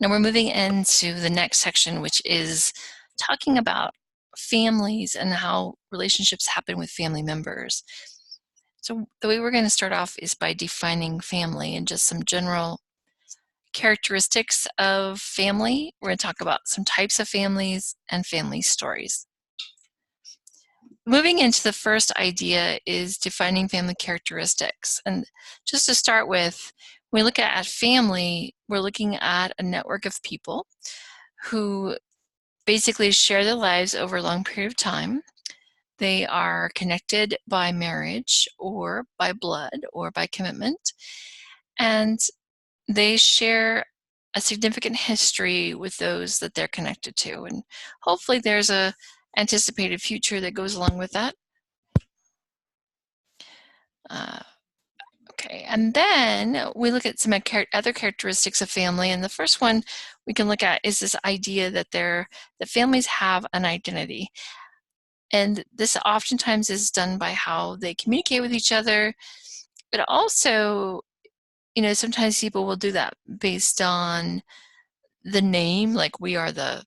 Now we're moving into the next section, which is talking about families and how relationships happen with family members. So the way we're going to start off is by defining family and just some general characteristics of family. We're going to talk about some types of families and family stories. Moving into the first idea is defining family characteristics. And just to start with, when we look at family, we're looking at a network of people who basically share their lives over a long period of time. They are connected by marriage or by blood or by commitment, and they share a significant history with those that they're connected to. And hopefully there's a anticipated future that goes along with that. Okay, and then we look at some other characteristics of family, and the first one we can look at is this idea that the families have an identity. And this oftentimes is done by how they communicate with each other, but also, sometimes people will do that based on the name, like we are the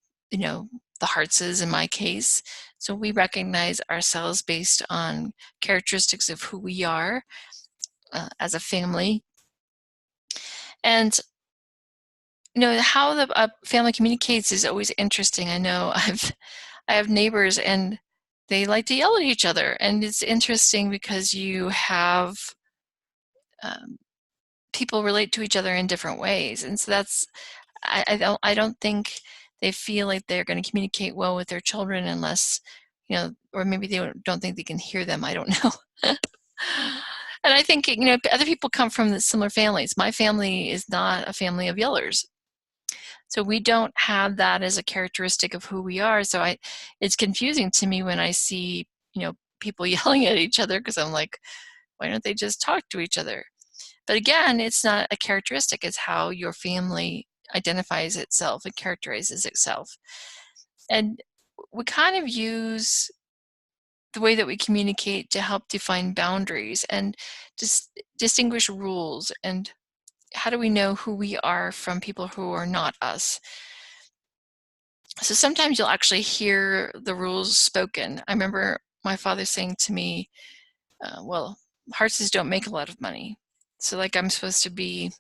Hartzes in my case. So we recognize ourselves based on characteristics of who we are as a family. And how the family communicates is always interesting. I know I have neighbors and they like to yell at each other, and it's interesting because you have people relate to each other in different ways, and so that's I don't think they feel like they're going to communicate well with their children unless or maybe they don't think they can hear them. I don't know. And I think other people come from similar families. My family is not a family of yellers. So we don't have that as a characteristic of who we are. So it's confusing to me when I see, people yelling at each other, because I'm like, why don't they just talk to each other? But again, it's not a characteristic. It's how your family identifies itself and characterizes itself. And we kind of use the way that we communicate to help define boundaries and distinguish rules, and how do we know who we are from people who are not us. So sometimes you'll actually hear the rules spoken. I remember my father saying to me, well, Hartzes don't make a lot of money. So like I'm supposed to be,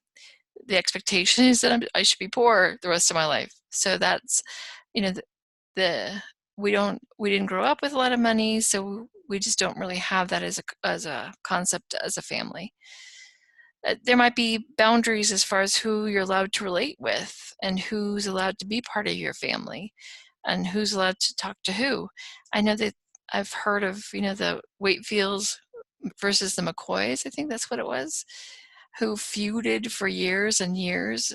the expectation is that I should be poor the rest of my life. So that's, we didn't grow up with a lot of money, so we just don't really have that as a concept as a family. There might be boundaries as far as who you're allowed to relate with and who's allowed to be part of your family and who's allowed to talk to who. I know that I've heard of, the Wakefields versus the McCoys, I think that's what it was, who feuded for years and years,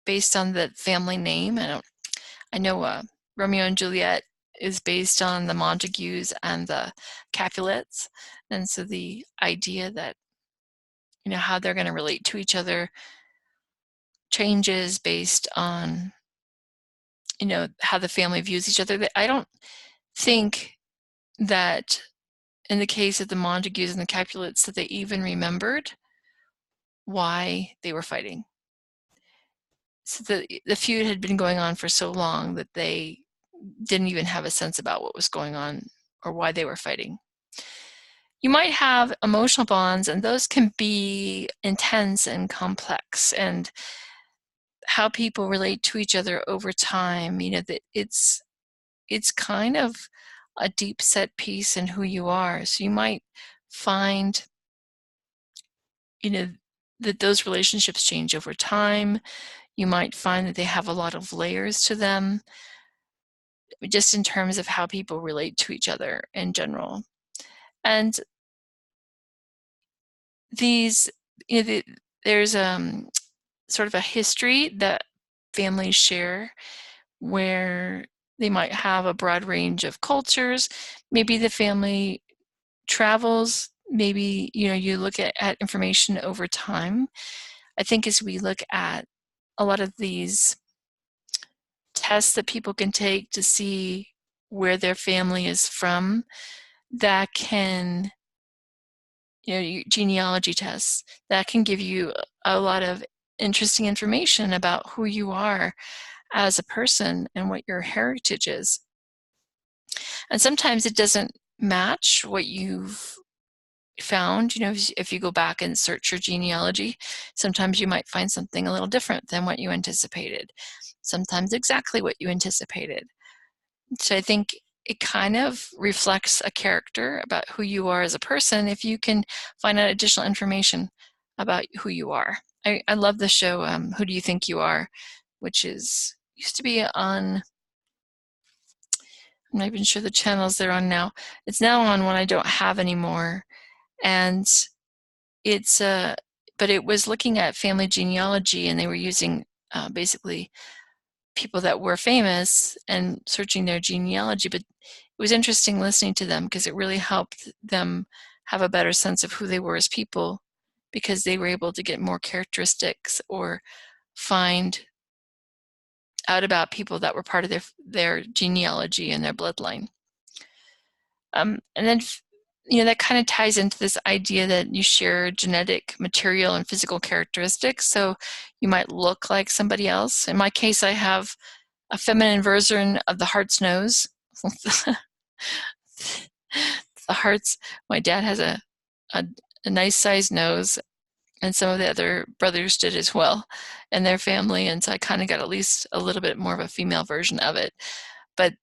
based on the family name. I know Romeo and Juliet is based on the Montagues and the Capulets, and so the idea that how they're going to relate to each other changes based on how the family views each other. I don't think that in the case of the Montagues and the Capulets that they even remembered why they were fighting. So the feud had been going on for so long that they didn't even have a sense about what was going on or why they were fighting. You might have emotional bonds, and those can be intense and complex, and how people relate to each other over time, that it's kind of a deep set piece in who you are. So you might find, that those relationships change over time. You might find that they have a lot of layers to them, just in terms of how people relate to each other in general. And these, there's sort of a history that families share where they might have a broad range of cultures. Maybe the family travels. Maybe, you look at information over time. I think as we look at a lot of these tests that people can take to see where their family is from, that can, genealogy tests, that can give you a lot of interesting information about who you are as a person and what your heritage is. And sometimes it doesn't match what you've found. If you go back and search your genealogy, sometimes you might find something a little different than what you anticipated, sometimes exactly what you anticipated. So I think it kind of reflects a character about who you are as a person if you can find out additional information about who you are. I love the show, Who Do You Think You Are, which used to be on, I'm not even sure the channels they're on now. It's now on one I don't have anymore. And but it was looking at family genealogy, and they were using basically people that were famous and searching their genealogy. But it was interesting listening to them because it really helped them have a better sense of who they were as people, because they were able to get more characteristics or find out about people that were part of their genealogy and their bloodline. And then, that kind of ties into this idea that you share genetic material and physical characteristics. So you might look like somebody else. In my case, I have a feminine version of the Hartz nose. The Hartz, my dad has a nice sized nose, and some of the other brothers did as well in their family. And so I kind of got at least a little bit more of a female version of it. But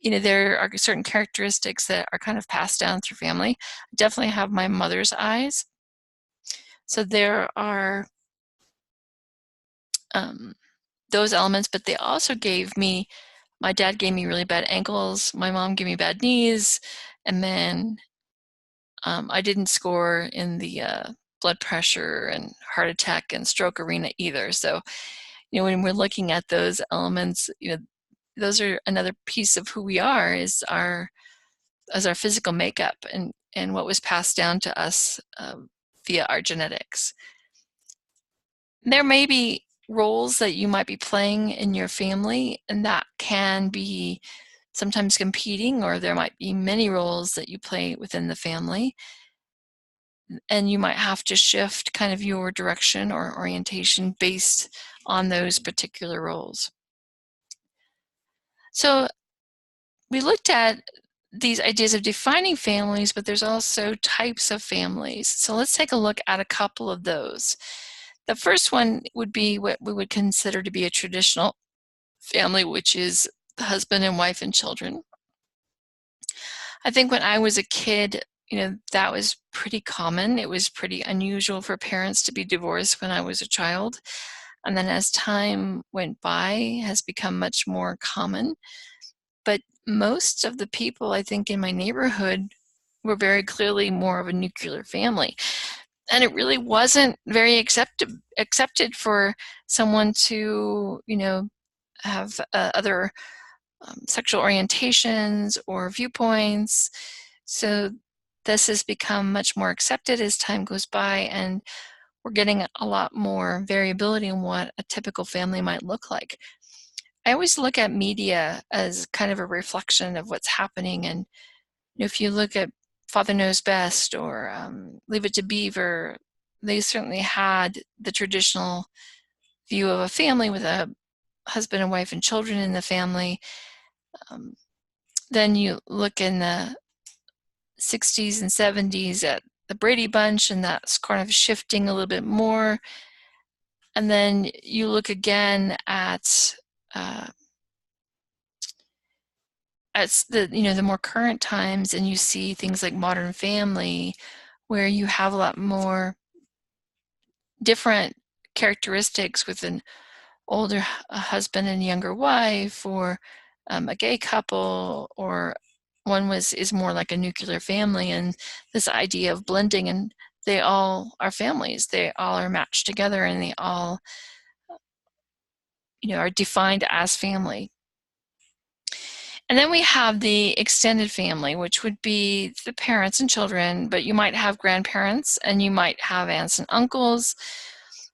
there are certain characteristics that are kind of passed down through family. I definitely have my mother's eyes. So there are those elements, but they also my dad gave me really bad ankles, my mom gave me bad knees, and then I didn't score in the blood pressure and heart attack and stroke arena either. So, when we're looking at those elements, those are another piece of who we are, is our physical makeup and what was passed down to us via our genetics. There may be roles that you might be playing in your family, and that can be sometimes competing, or there might be many roles that you play within the family, and you might have to shift kind of your direction or orientation based on those particular roles. So we looked at these ideas of defining families, but there's also types of families. So let's take a look at a couple of those. The first one would be what we would consider to be a traditional family, which is the husband and wife and children. I think when I was a kid, that was pretty common. It was pretty unusual for parents to be divorced when I was a child. And then as time went by, has become much more common. But most of the people, I think, in my neighborhood were very clearly more of a nuclear family. And it really wasn't very accepted for someone to, have other sexual orientations or viewpoints. So this has become much more accepted as time goes by, and we're getting a lot more variability in what a typical family might look like. I always look at media as kind of a reflection of what's happening. And if you look at Father Knows Best or Leave It to Beaver, they certainly had the traditional view of a family with a husband and wife and children in the family. Then you look in the 60s and 70s at the Brady Bunch, and that's kind of shifting a little bit more. And then you look again at the more current times, and you see things like Modern Family, where you have a lot more different characteristics with an older husband and younger wife, or a gay couple, or one is more like a nuclear family, and this idea of blending, and they all are families. They all are matched together, and they all are defined as family. And then we have the extended family, which would be the parents and children, but you might have grandparents, and you might have aunts and uncles.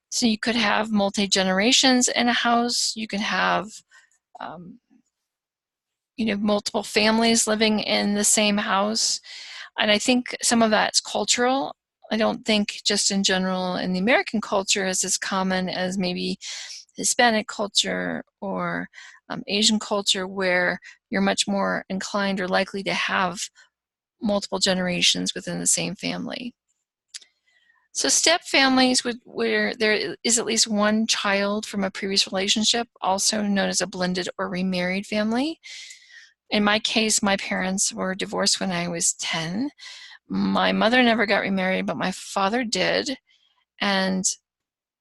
So you could have multi-generations in a house. You can have multiple families living in the same house. And I think some of that's cultural. I don't think just in general in the American culture is as common as maybe Hispanic culture or Asian culture, where you're much more inclined or likely to have multiple generations within the same family. So step families where there is at least one child from a previous relationship, also known as a blended or remarried family. In my case, my parents were divorced when I was 10. My mother never got remarried, but my father did. And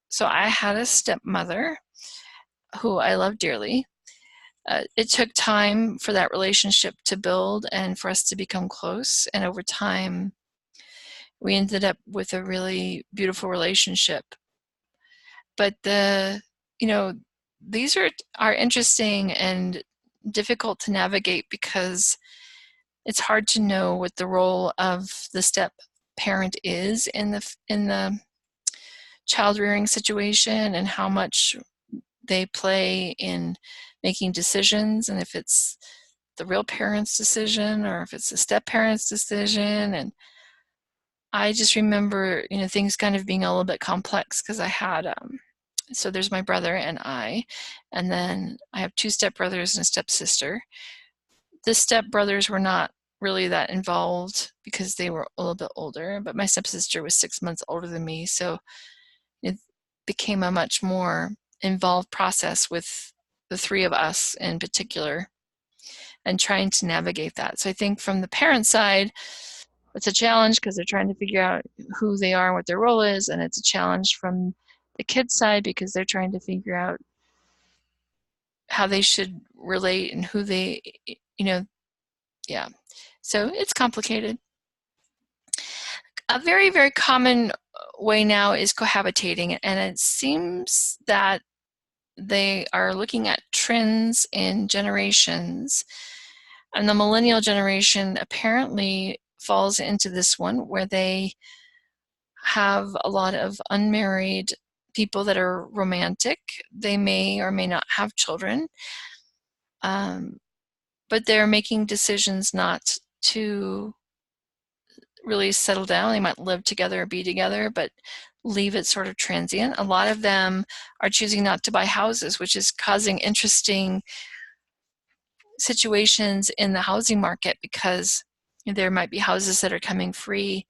so I had a stepmother who I love dearly. It took time for that relationship to build and for us to become close. And over time, we ended up with a really beautiful relationship. But these are interesting and difficult to navigate because it's hard to know what the role of the step parent is in the child rearing situation and how much they play in making decisions, and if it's the real parent's decision or if it's the step parent's decision. And I just remember, things kind of being a little bit complex because I had, so there's my brother and then I have two stepbrothers and a stepsister. The stepbrothers were not really that involved because they were a little bit older, but my stepsister was 6 months older than me, so it became a much more involved process with the three of us in particular and trying to navigate that. So I think from the parent side, it's a challenge because they're trying to figure out who they are and what their role is, and it's a challenge from the kids side because they're trying to figure out how they should relate and who they, yeah. So it's complicated. A very, very common way now is cohabitating, and it seems that they are looking at trends in generations. And the millennial generation apparently falls into this one where they have a lot of unmarried people that are romantic. They may or may not have children, but they're making decisions not to really settle down. They might live together or be together, but leave it sort of transient. A lot of them are choosing not to buy houses, which is causing interesting situations in the housing market because there might be houses that are coming free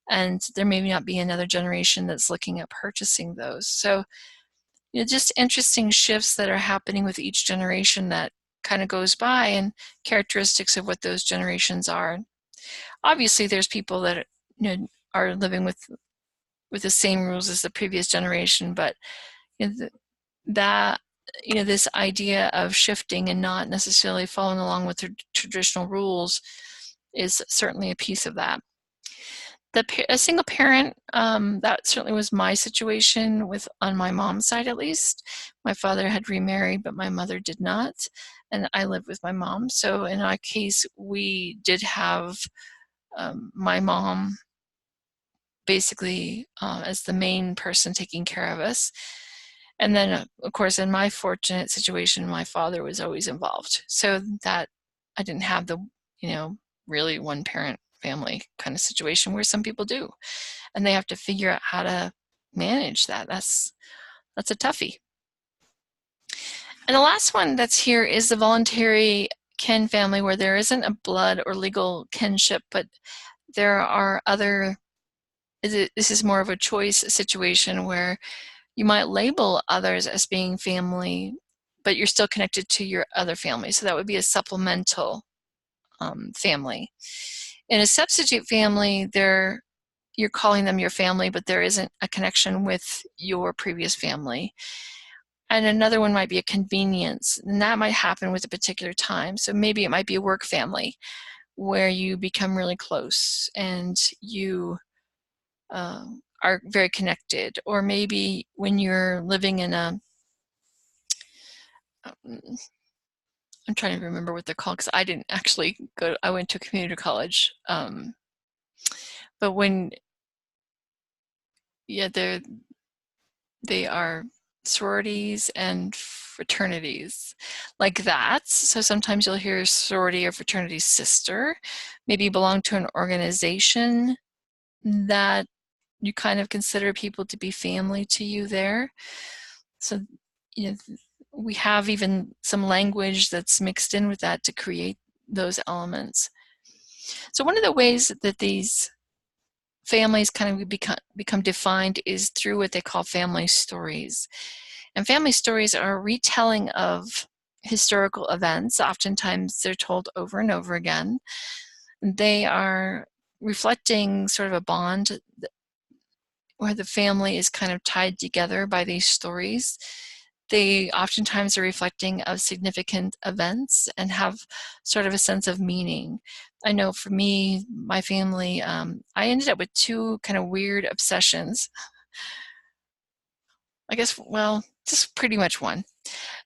and there may not be another generation that's looking at purchasing those. So, just interesting shifts that are happening with each generation that kind of goes by and characteristics of what those generations are. Obviously, there's people that are living with the same rules as the previous generation, but that this idea of shifting and not necessarily following along with the traditional rules is certainly a piece of that. A single parent, that certainly was my situation on my mom's side at least. My father had remarried, but my mother did not, and I lived with my mom. So in our case, we did have my mom basically as the main person taking care of us. And then, of course, in my fortunate situation, my father was always involved. So that I didn't have the, really one parent family kind of situation where some people do. And they have to figure out how to manage that. That's a toughie. And the last one that's here is the voluntary kin family, where there isn't a blood or legal kinship, but there are other, this is more of a choice situation where you might label others as being family, but you're still connected to your other family. So that would be a supplemental family. In a substitute family, you're calling them your family, but there isn't a connection with your previous family. And another one might be a convenience, and that might happen with a particular time. So maybe it might be a work family where you become really close and you are very connected. Or maybe when you're living in I'm trying to remember what they're called because I didn't actually I went to community college. But when, they are sororities and fraternities like that. So sometimes you'll hear sorority or fraternity sister, maybe belong to an organization that you kind of consider people to be family to you there. So, you know, we have even some language that's mixed in with that to create those elements. So one of the ways that these families kind of become defined is through what they call family stories. And family stories are a retelling of historical events. Oftentimes they're told over and over again. They are reflecting sort of a bond where the family is kind of tied together by these stories. They oftentimes are reflecting of significant events and have sort of a sense of meaning. I know for me, my family, I ended up with two kind of weird obsessions. I guess, well, just pretty much one.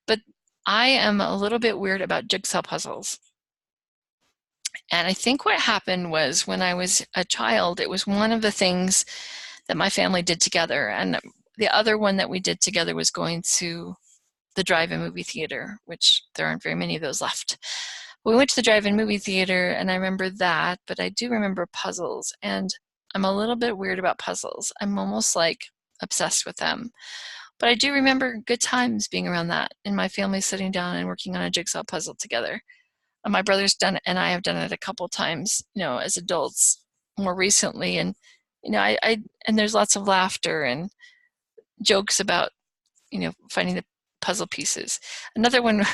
But I am a little bit weird about jigsaw puzzles. And I think what happened was when I was a child, it was one of the things that my family did together. And the other one that we did together was going to the drive-in movie theater, which there aren't very many of those left. We went to the drive-in movie theater, and I remember that, but I do remember puzzles. And I'm a little bit weird about puzzles. I'm almost like obsessed with them. But I do remember good times being around that, and my family sitting down and working on a jigsaw puzzle together. And my brother's done it, and I have done it a couple times, you know, as adults more recently. And, you know, and there's lots of laughter and jokes about, you know, finding the puzzle pieces. Another one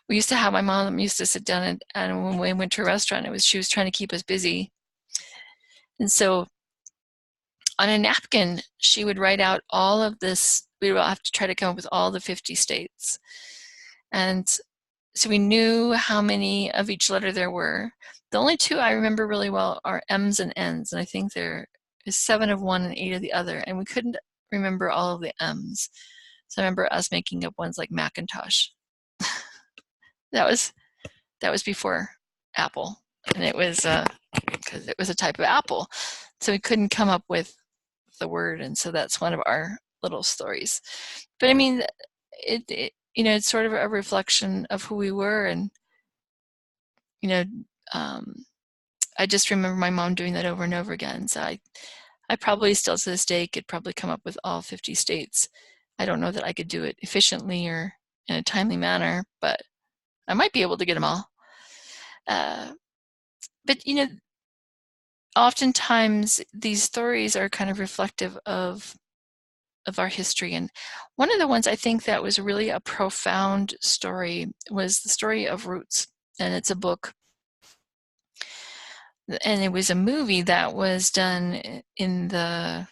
we used to have, my mom used to sit down and when we went to a restaurant, she was trying to keep us busy. And so on a napkin, she would write out all of this. We would have to try to come up with all the 50 states. And so we knew how many of each letter there were. The only two I remember really well are M's and N's, and I think there is 7 of one and 8 of the other, and we couldn't remember all of the M's. So I remember us making up ones like Macintosh. that was before Apple, and it was because it was a type of apple, so we couldn't come up with the word, and so that's one of our little stories. But I mean, it you know, it's sort of a reflection of who we were, and you know, I just remember my mom doing that over and over again. So I probably still to this day could probably come up with all 50 states. I don't know that I could do it efficiently or in a timely manner, but I might be able to get them all. But you know, oftentimes these stories are kind of reflective of our history. And one of the ones I think that was really a profound story was the story of Roots. And it's a book. And it was a movie that was done in the,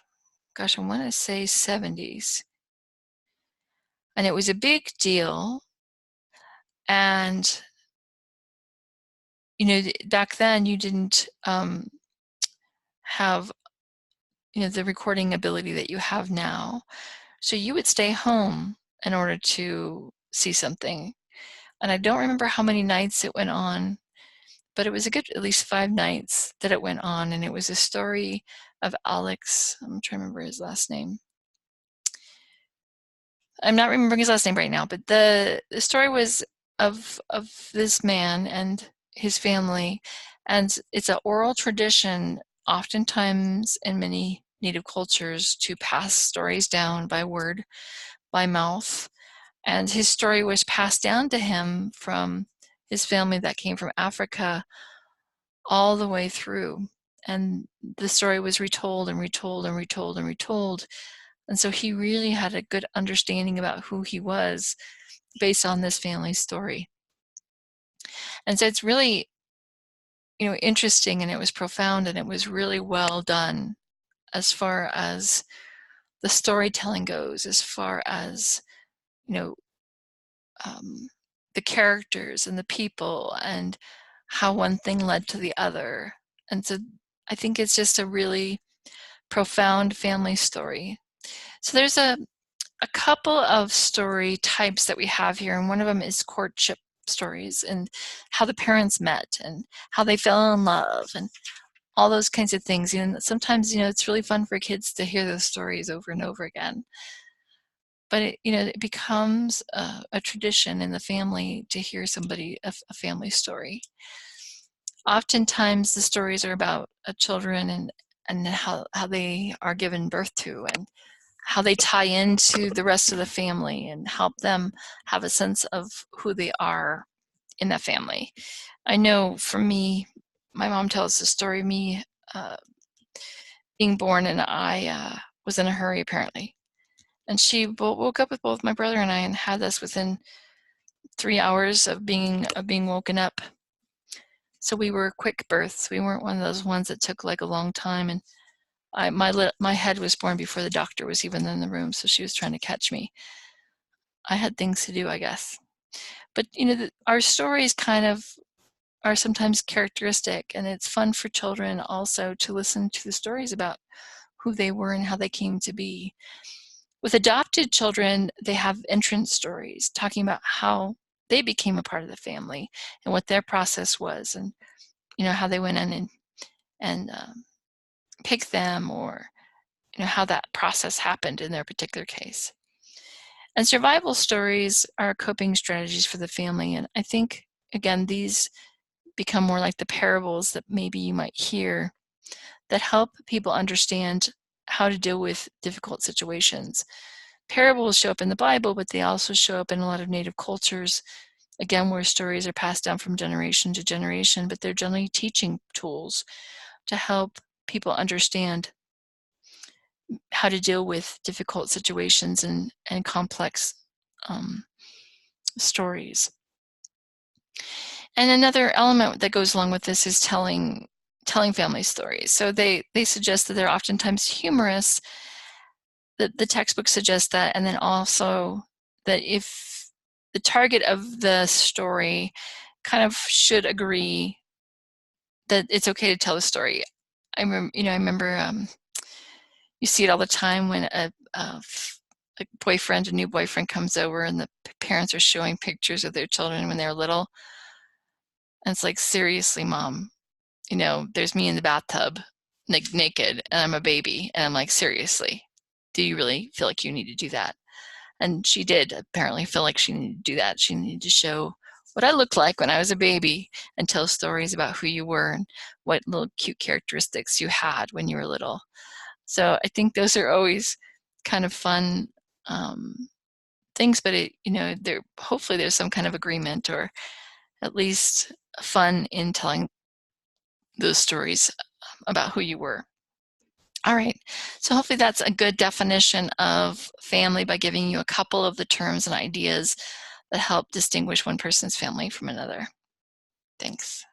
gosh, I want to say 70s. And it was a big deal. And, you know, back then you didn't have, you know, the recording ability that you have now. So you would stay home in order to see something. And I don't remember how many nights it went on, but it was a good at least 5 nights that it went on. And it was a story of Alex. I'm trying to remember his last name. I'm not remembering his last name right now, but the story was of this man and his family. And it's an oral tradition, oftentimes in many Native cultures, to pass stories down by word, by mouth. And his story was passed down to him from his family that came from Africa all the way through. And the story was retold and retold and retold and retold. And so he really had a good understanding about who he was based on this family story. And so it's really, you know, interesting, and it was profound, and it was really well done as far as the storytelling goes, as far as, you know, the characters and the people and how one thing led to the other. And so I think it's just a really profound family story. So there's a couple of story types that we have here, and one of them is courtship stories and how the parents met and how they fell in love and all those kinds of things. You know, sometimes, you know, it's really fun for kids to hear those stories over and over again. But it, you know, it becomes a tradition in the family to hear a family story. Oftentimes the stories are about children and how they are given birth to, and how they tie into the rest of the family and help them have a sense of who they are in that family. I know for me, my mom tells the story of me being born, and I was in a hurry apparently. And she woke up with both my brother and I and had us within 3 hours of being woken up. So we were quick births. We weren't one of those ones that took like a long time. And my head was born before the doctor was even in the room, so she was trying to catch me. I had things to do, I guess. But our stories kind of are sometimes characteristic, and it's fun for children also to listen to the stories about who they were and how they came to be. With adopted children, they have entrance stories talking about how they became a part of the family and what their process was, and how they went in and picked them, or how that process happened in their particular case. And survival stories are coping strategies for the family, and I think again these become more like the parables that maybe you might hear that help people understand how to deal with difficult situations. Parables show up in the Bible, but they also show up in a lot of Native cultures, again, where stories are passed down from generation to generation, but they're generally teaching tools to help people understand how to deal with difficult situations and complex stories. And another element that goes along with this is telling family stories. So they suggest that they're oftentimes humorous. The textbook suggests that, and then also that if the target of the story kind of should agree that it's okay to tell a story. I remember you see it all the time when a new boyfriend comes over and the parents are showing pictures of their children when they're little. And it's like, seriously, Mom, there's me in the bathtub naked and I'm a baby. And I'm like, seriously, do you really feel like you need to do that? And she did apparently feel like she needed to do that. She needed to show what I looked like when I was a baby and tell stories about who you were and what little cute characteristics you had when you were little. So I think those are always kind of fun things, but hopefully there's some kind of agreement, or at least fun in telling those stories about who you were. All right, so hopefully that's a good definition of family by giving you a couple of the terms and ideas that help distinguish one person's family from another. Thanks.